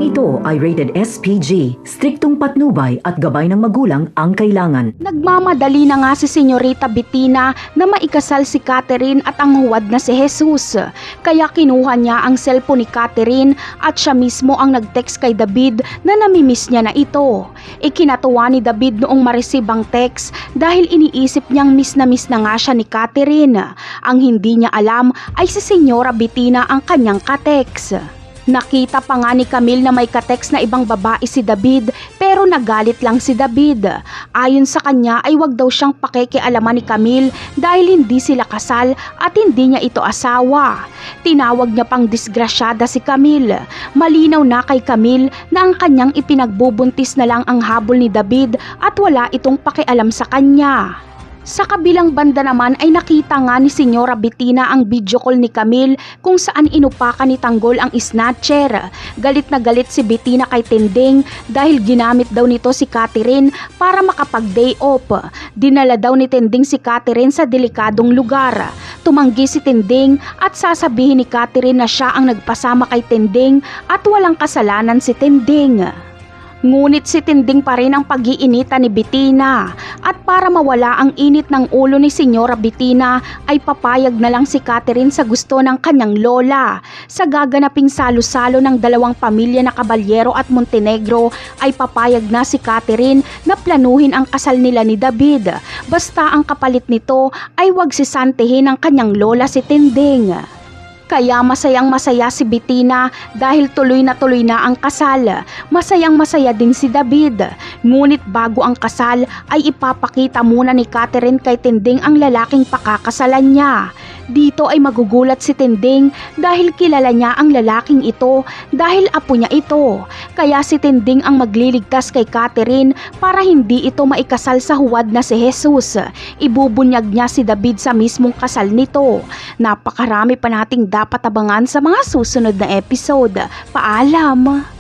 Programang ito ay rated SPG. Striktong patnubay at gabay ng magulang ang kailangan. Nagmamadali na nga si Senyorita Bettina na maikasal si Catherine at ang huwad na si Jesus. Kaya kinuha niya ang cellphone ni Catherine at siya mismo ang nag-text kay David na namimiss niya na ito. Ikinatuwa ni David noong ma-receive ang text dahil iniisip niyang miss na nga siya ni Catherine. Ang hindi niya alam ay si Senyora Bettina ang kanyang ka-text. Nakita pa nga ni Camille na may ka-text na ibang babae si David pero nagalit lang si David. Ayon sa kanya ay wag daw siyang pakikialaman ni Camille dahil hindi sila kasal at hindi niya ito asawa. Tinawag niya pang disgrasyada si Camille. Malinaw na kay Camille na ang kanyang ipinagbubuntis na lang ang habol ni David at wala itong pakialam sa kanya. Sa kabilang banda naman ay nakita nga ni Senyora Bettina ang video call ni Camille kung saan inupakan ni Tanggol ang snatcher. Galit na galit si Bettina kay Tinding dahil ginamit daw nito si Catherine para makapag-day off. Dinala daw ni Tinding si Catherine sa delikadong lugar. Tumanggi si Tinding at sasabihin ni Catherine na siya ang nagpasama kay Tinding at walang kasalanan si Tinding. Ngunit si Tinding pa rin ang pag-iinita ni Bettina at para mawala ang init ng ulo ni Senyora Bettina ay papayag na lang si Catherine sa gusto ng kanyang lola. Sa gaganaping salo-salo ng dalawang pamilya na Caballero at Montenegro ay papayag na si Catherine na planuhin ang kasal nila ni David. Basta ang kapalit nito ay wag sisantihin ng kanyang lola si Tinding. Kaya masayang-masaya si Bettina dahil tuloy na ang kasal. Masayang-masaya din si David. Ngunit bago ang kasal ay ipapakita muna ni Catherine kay Tinding ang lalaking pakakasalan niya. Dito ay magugulat si Tinding dahil kilala niya ang lalaking ito dahil apo niya ito. Kaya si Tinding ang magliligtas kay Catherine para hindi ito maikasal sa huwad na si Jesus. Ibubunyag niya si David sa mismong kasal nito. Napakarami pa nating dapat abangan sa mga susunod na episode. Paalam!